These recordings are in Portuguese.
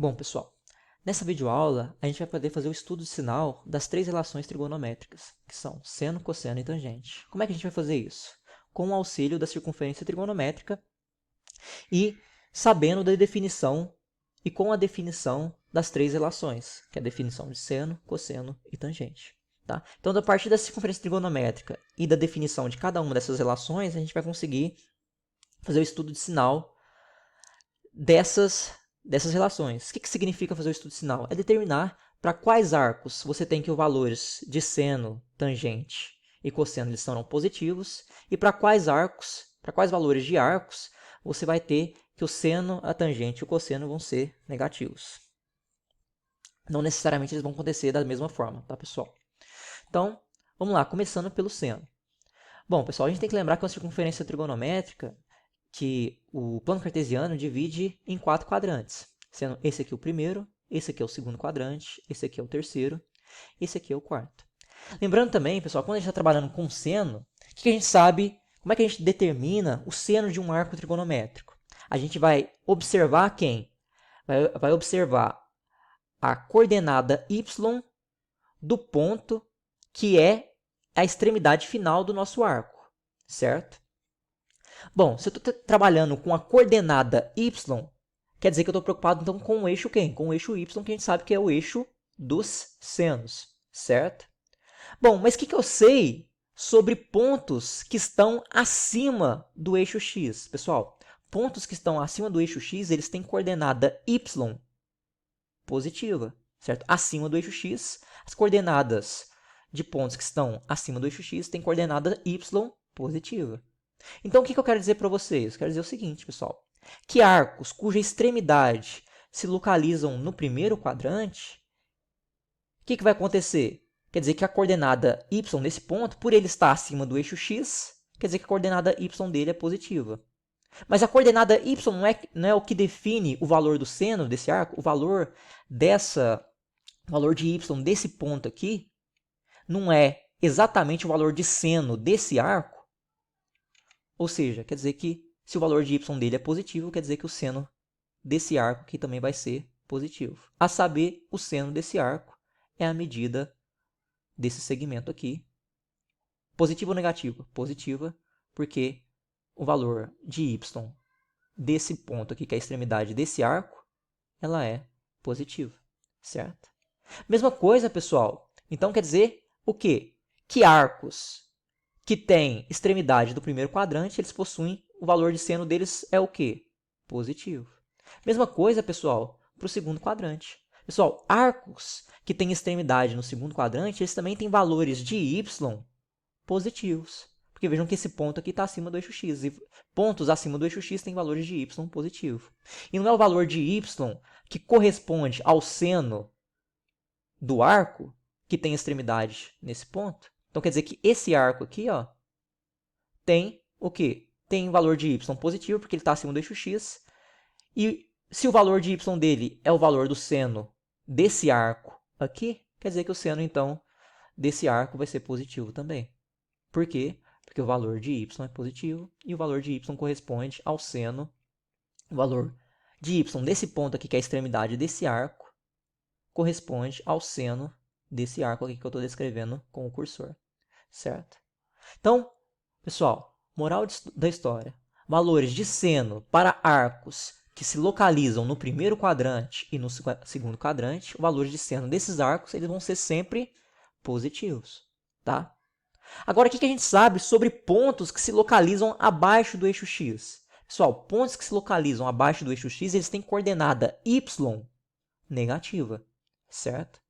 Bom, pessoal, nessa videoaula a gente vai poder fazer o estudo de sinal das três relações trigonométricas, que são seno, cosseno e tangente. Como é que a gente vai fazer isso? Com o auxílio da circunferência trigonométrica e sabendo da definição e com a definição das três relações, que é a definição de seno, cosseno e tangente. Tá? Então, a partir da circunferência trigonométrica e da definição de cada uma dessas relações, a gente vai conseguir fazer o estudo de sinal dessas relações. O que significa fazer o estudo de sinal? É determinar para quais arcos você tem que os valores de seno, tangente e cosseno eles serão positivos e para quais arcos, para quais valores de arcos você vai ter que o seno, a tangente e o cosseno vão ser negativos. Não necessariamente eles vão acontecer da mesma forma, tá, pessoal? Então, vamos lá, começando pelo seno. Bom, pessoal, a gente tem que lembrar que a circunferência trigonométrica que o plano cartesiano divide em 4 quadrantes, sendo esse aqui o primeiro, esse aqui é o segundo quadrante, esse aqui é o terceiro, esse aqui é o quarto. Lembrando também, pessoal, quando a gente está trabalhando com seno, o que a gente sabe, como é que a gente determina o seno de um arco trigonométrico? A gente vai observar quem? Vai observar a coordenada y do ponto que é a extremidade final do nosso arco, certo? Bom, se eu estou trabalhando com a coordenada y, quer dizer que eu estou preocupado então com o eixo quem? Com o eixo y, que a gente sabe que é o eixo dos senos, certo? Bom, mas o que eu sei sobre pontos que estão acima do eixo x? Pessoal, pontos que estão acima do eixo x, eles têm coordenada y positiva, certo? Acima do eixo x, as coordenadas de pontos que estão acima do eixo x têm coordenada y positiva. Então, o que eu quero dizer para vocês? Eu quero dizer o seguinte, pessoal. Que arcos cuja extremidade se localizam no primeiro quadrante, o que vai acontecer? Quer dizer que a coordenada y nesse ponto, por ele estar acima do eixo x, quer dizer que a coordenada y dele é positiva. Mas a coordenada y não é o que define o valor do seno desse arco. O valor de y desse ponto aqui não é exatamente o valor de seno desse arco. Ou seja, quer dizer que se o valor de y dele é positivo, quer dizer que o seno desse arco aqui também vai ser positivo. A saber, o seno desse arco é a medida desse segmento aqui. Positiva ou negativa? Positiva, porque o valor de y desse ponto aqui, que é a extremidade desse arco, ela é positiva, certo? Mesma coisa, pessoal. Então, quer dizer o quê? Que arcos que têm extremidade do primeiro quadrante, eles possuem, o valor de seno deles é o quê? Positivo. Mesma coisa, pessoal, para o segundo quadrante. Pessoal, arcos que têm extremidade no segundo quadrante, eles também têm valores de y positivos. Porque vejam que esse ponto aqui está acima do eixo x. E pontos acima do eixo x têm valores de y positivo. E não é o valor de y que corresponde ao seno do arco que tem extremidade nesse ponto. Então, quer dizer que esse arco aqui, ó, tem o quê? Tem valor de y positivo, porque ele está acima do eixo x. E se o valor de y dele é o valor do seno desse arco aqui, quer dizer que o seno, então, desse arco vai ser positivo também. Por quê? Porque o valor de y é positivo e o valor de y corresponde ao seno. O valor de y desse ponto aqui, que é a extremidade desse arco, corresponde ao seno desse arco aqui que eu estou descrevendo com o cursor, certo? Então, pessoal, moral da história. Valores de seno para arcos que se localizam no primeiro quadrante e no segundo quadrante, o valor de seno desses arcos eles vão ser sempre positivos, tá? Agora, o que a gente sabe sobre pontos que se localizam abaixo do eixo x? Pessoal, pontos que se localizam abaixo do eixo x, eles têm coordenada y negativa, certo?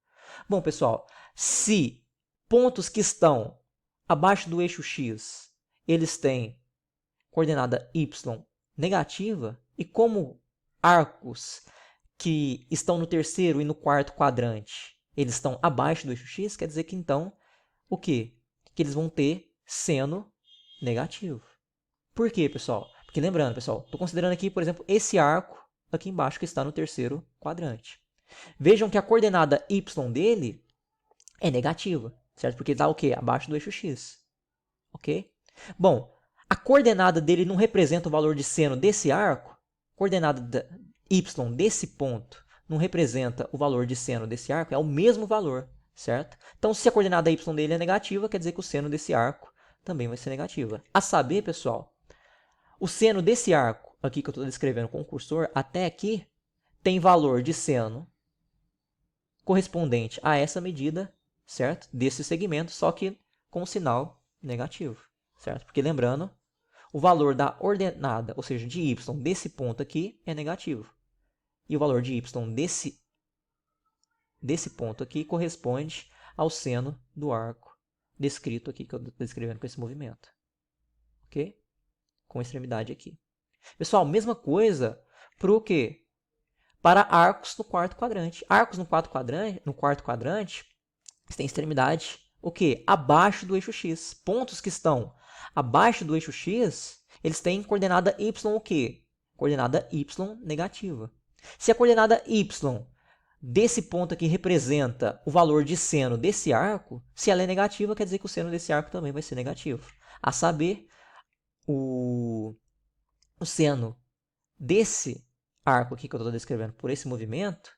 Bom, pessoal, se pontos que estão abaixo do eixo x, eles têm coordenada y negativa, e como arcos que estão no terceiro e no quarto quadrante, eles estão abaixo do eixo x, quer dizer que então, o quê? Que eles vão ter seno negativo. Por quê, pessoal? Porque lembrando, pessoal, estou considerando aqui, por exemplo, esse arco aqui embaixo que está no terceiro quadrante. Vejam que a coordenada y dele é negativa, certo? Porque está o quê? Abaixo do eixo x, ok? Bom, a coordenada dele não representa o valor de seno desse arco, coordenada y desse ponto não representa o valor de seno desse arco, é o mesmo valor, certo? Então, se a coordenada y dele é negativa, quer dizer que o seno desse arco também vai ser negativa. A saber, pessoal, o seno desse arco, aqui que eu estou descrevendo com o cursor, até aqui, tem valor de seno correspondente a essa medida, certo? Desse segmento, só que com sinal negativo, certo? Porque lembrando, o valor da ordenada, ou seja, de y desse ponto aqui é negativo. E o valor de y desse ponto aqui corresponde ao seno do arco descrito aqui, que eu estou descrevendo com esse movimento. Ok? Com a extremidade aqui. Pessoal, mesma coisa para o quê? Para arcos no quarto quadrante. Arcos no quarto quadrante, eles têm extremidade o quê? Abaixo do eixo x. Pontos que estão abaixo do eixo x, eles têm coordenada y o quê? Coordenada y negativa. Se a coordenada y desse ponto aqui representa o valor de seno desse arco, se ela é negativa, quer dizer que o seno desse arco também vai ser negativo. A saber, o seno desse arco aqui que eu estou descrevendo por esse movimento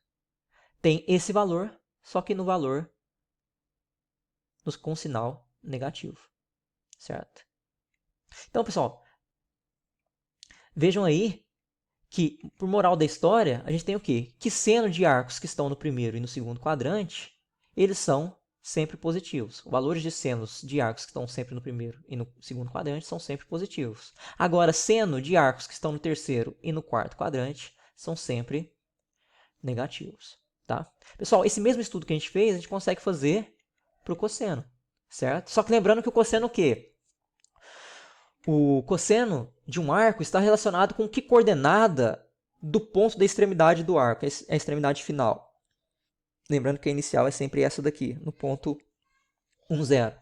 tem esse valor, só que no valor com sinal negativo, certo? Então, pessoal, vejam aí que, por moral da história, a gente tem o quê? Que seno de arcos que estão no primeiro e no segundo quadrante, eles são sempre positivos. Valores de senos de arcos que estão sempre no primeiro e no segundo quadrante são sempre positivos. Agora, seno de arcos que estão no terceiro e no quarto quadrante são sempre negativos, tá? Pessoal, esse mesmo estudo que a gente fez, a gente consegue fazer para o cosseno, certo? Só que lembrando que o cosseno o quê? O cosseno de um arco está relacionado com que coordenada do ponto da extremidade do arco, a extremidade final. Lembrando que a inicial é sempre essa daqui, no ponto 1, 0.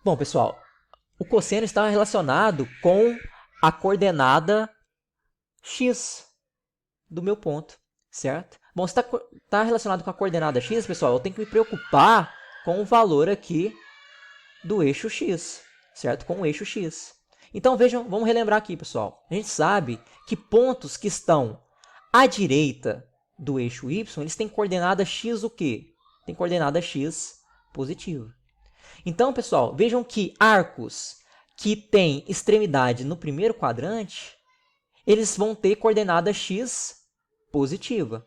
Bom, pessoal, o cosseno está relacionado com a coordenada x do meu ponto, certo? Bom, se está relacionado com a coordenada x, pessoal, eu tenho que me preocupar com o valor aqui do eixo x, certo? Com o eixo x. Então, vejam, vamos relembrar aqui, pessoal. A gente sabe que pontos que estão à direita do eixo y, eles têm coordenada x o quê? Tem coordenada x positiva. Então, pessoal, vejam que arcos que têm extremidade no primeiro quadrante, eles vão ter coordenada x positiva.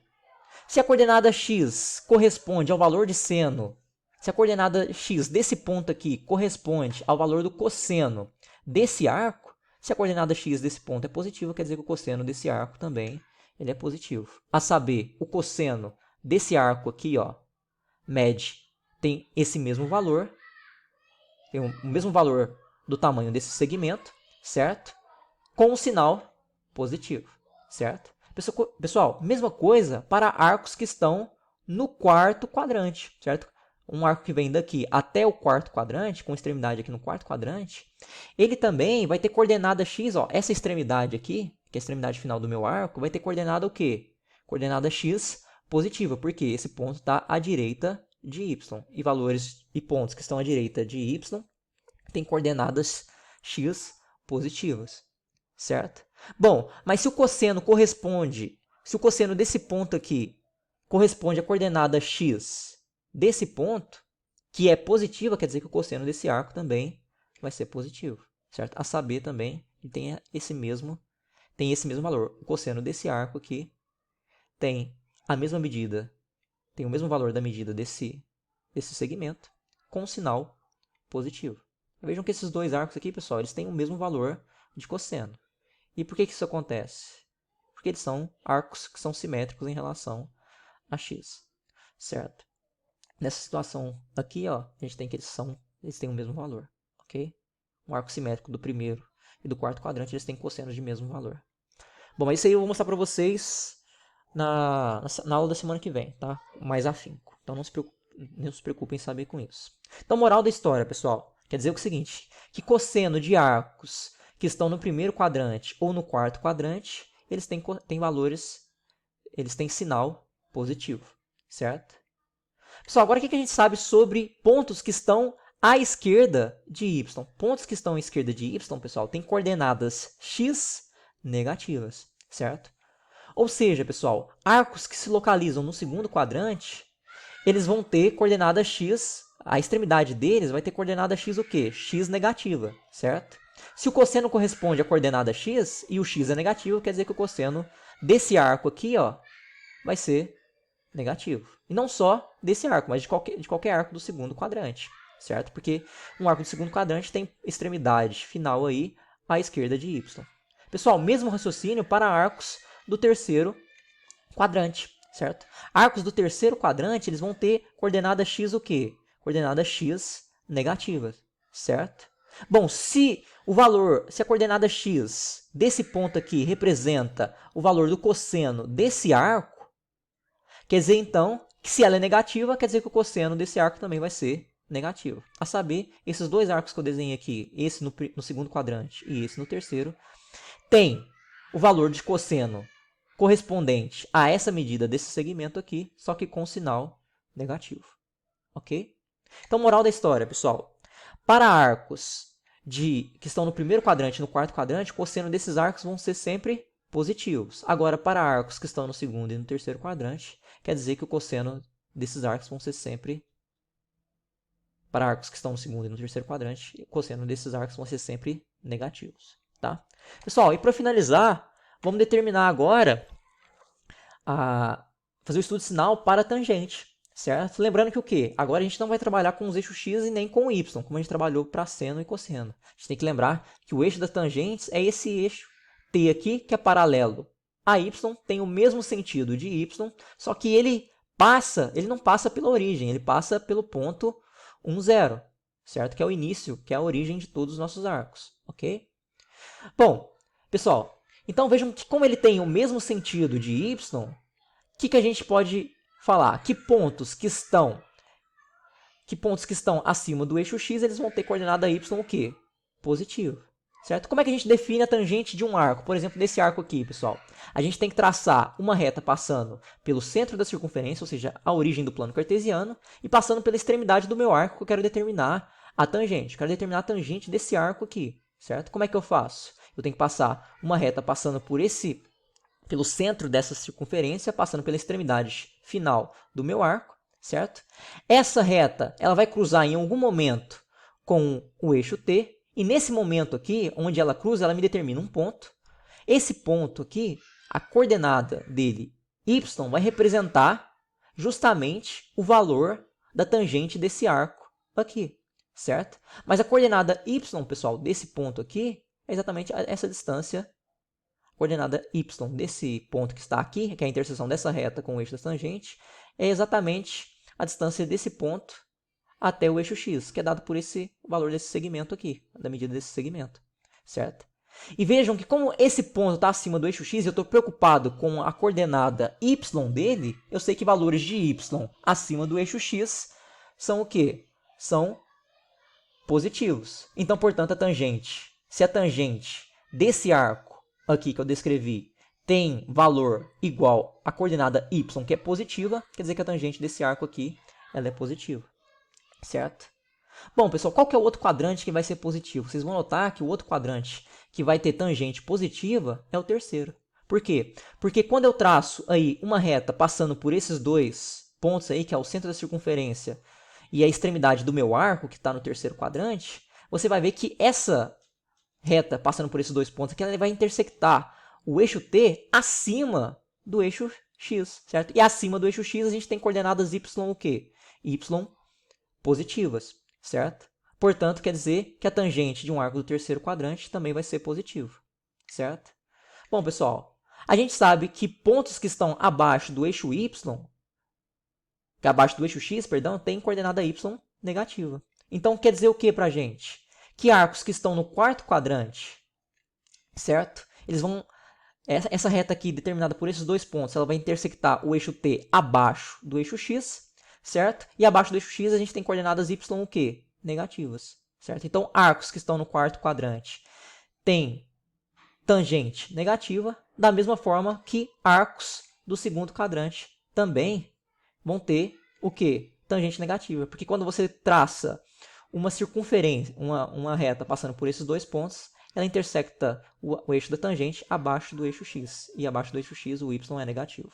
Se a coordenada x corresponde ao valor de seno, se a coordenada x desse ponto aqui corresponde ao valor do cosseno desse arco, se a coordenada x desse ponto é positiva, quer dizer que o cosseno desse arco também ele é positivo. A saber, o cosseno desse arco aqui, ó, MED, tem esse mesmo valor, tem o mesmo valor do tamanho desse segmento, certo? Com um sinal positivo, certo? Pessoal, mesma coisa para arcos que estão no quarto quadrante, certo? Um arco que vem daqui até o quarto quadrante, com extremidade aqui no quarto quadrante, ele também vai ter coordenada x, ó, essa extremidade aqui, que é a extremidade final do meu arco, vai ter coordenada o quê? Coordenada x positiva, porque esse ponto está à direita de y. E valores e pontos que estão à direita de y têm coordenadas x positivas, certo? Bom, mas se o cosseno desse ponto aqui corresponde à coordenada x desse ponto, que é positiva, quer dizer que o cosseno desse arco também vai ser positivo, certo? A saber também que tem esse mesmo valor. O cosseno desse arco aqui tem a mesma medida, tem o mesmo valor da medida desse segmento, com um sinal positivo. Vejam que esses dois arcos aqui, pessoal, eles têm o mesmo valor de cosseno. E por que isso acontece? Porque eles são arcos que são simétricos em relação a x, certo? Nessa situação aqui, ó, a gente tem que eles têm o mesmo valor, ok? Um arco simétrico do primeiro e do quarto quadrante, eles têm cossenos de mesmo valor. Bom, mas isso aí eu vou mostrar para vocês na aula da semana que vem, tá? Mais afinco. Então não se preocupem em saber com isso. Então, moral da história, pessoal, quer dizer o seguinte, que cosseno de arcos que estão no primeiro quadrante ou no quarto quadrante, eles têm valores, eles têm sinal positivo, certo? Pessoal, agora o que a gente sabe sobre pontos que estão à esquerda de y? Pontos que estão à esquerda de y, pessoal, têm coordenadas x negativas, certo? Ou seja, pessoal, arcos que se localizam no segundo quadrante, eles vão ter coordenada x, a extremidade deles vai ter coordenada x o quê? X negativa, certo? Se o cosseno corresponde à coordenada x e o x é negativo, quer dizer que o cosseno desse arco aqui, ó, vai ser negativo. E não só desse arco, mas de qualquer arco do segundo quadrante, certo? Porque um arco do segundo quadrante tem extremidade final aí à esquerda de y. Pessoal, mesmo raciocínio para arcos do terceiro quadrante, certo? Arcos do terceiro quadrante, eles vão ter coordenada x o quê? Coordenada x negativa, certo? Bom, se a coordenada x desse ponto aqui representa o valor do cosseno desse arco, quer dizer então que se ela é negativa, quer dizer que o cosseno desse arco também vai ser negativo. A saber, esses dois arcos que eu desenhei aqui, esse no segundo quadrante e esse no terceiro, tem o valor de cosseno correspondente a essa medida desse segmento aqui, só que com sinal negativo. Ok? Então, moral da história, pessoal. Para arcos que estão no primeiro quadrante e no quarto quadrante, o cosseno desses arcos vão ser sempre positivos. Agora, para arcos que estão no segundo e no terceiro quadrante, quer dizer que o cosseno desses arcos vão ser sempre... Para arcos que estão no segundo e no terceiro quadrante, o cosseno desses arcos vão ser sempre negativos. Tá? Pessoal, e para finalizar, vamos determinar agora fazer o estudo de sinal para tangente, certo? Lembrando que o quê? Agora a gente não vai trabalhar com os eixos x e nem com o y, como a gente trabalhou para seno e cosseno. A gente tem que lembrar que o eixo das tangentes é esse eixo t aqui, que é paralelo a y, tem o mesmo sentido de y, só que ele não passa pela origem, ele passa pelo ponto 1, 0, certo? Que é o início, que é a origem de todos os nossos arcos, ok? Bom, pessoal, então vejam que como ele tem o mesmo sentido de y, o que a gente pode falar? Que pontos que estão acima do eixo x, eles vão ter coordenada y o quê? Positivo, certo? Como é que a gente define a tangente de um arco? Por exemplo, nesse arco aqui, pessoal, a gente tem que traçar uma reta passando pelo centro da circunferência, ou seja, a origem do plano cartesiano, e passando pela extremidade do meu arco, que eu quero determinar a tangente. Eu quero determinar a tangente desse arco aqui, certo? Como é que eu faço? Eu tenho que passar uma reta passando pelo centro dessa circunferência, passando pela extremidade final do meu arco, certo? Essa reta, ela vai cruzar em algum momento com o eixo t, e nesse momento aqui, onde ela cruza, ela me determina um ponto. Esse ponto aqui, a coordenada dele, y, vai representar justamente o valor da tangente desse arco aqui, certo? Mas a coordenada y, pessoal, desse ponto aqui, é exatamente essa distância. A coordenada y desse ponto que está aqui, que é a interseção dessa reta com o eixo da tangente, é exatamente a distância desse ponto até o eixo x, que é dado por esse valor desse segmento aqui, da medida desse segmento, certo? E vejam que como esse ponto está acima do eixo x, eu estou preocupado com a coordenada y dele, eu sei que valores de y acima do eixo x são o quê? São positivos. Então, portanto, se a tangente desse arco aqui que eu descrevi tem valor igual à coordenada y, que é positiva, quer dizer que a tangente desse arco aqui ela é positiva, certo? Bom, pessoal, qual que é o outro quadrante que vai ser positivo? Vocês vão notar que o outro quadrante que vai ter tangente positiva é o terceiro. Por quê? Porque quando eu traço aí uma reta passando por esses dois pontos aí, que é o centro da circunferência e a extremidade do meu arco, que está no terceiro quadrante, você vai ver que essa reta passando por esses dois pontos aqui, ela vai intersectar o eixo t acima do eixo x, certo? E acima do eixo x a gente tem coordenadas y o quê? Y positivas, certo? Portanto, quer dizer que a tangente de um arco do terceiro quadrante também vai ser positivo, certo? Bom, pessoal, a gente sabe que pontos que estão abaixo do eixo y, abaixo do eixo x, perdão, tem coordenada y negativa. Então, quer dizer o que para a gente? Que arcos que estão no quarto quadrante, certo? Eles vão... Essa reta aqui, determinada por esses dois pontos, ela vai intersectar o eixo t abaixo do eixo x, certo? E abaixo do eixo x a gente tem coordenadas y o quê? Negativas, certo? Então, arcos que estão no quarto quadrante têm tangente negativa, da mesma forma que arcos do segundo quadrante também vão ter o quê? Tangente negativa. Porque quando você traça uma circunferência, uma reta passando por esses dois pontos, ela intersecta o eixo da tangente abaixo do eixo x. E abaixo do eixo x o y é negativo.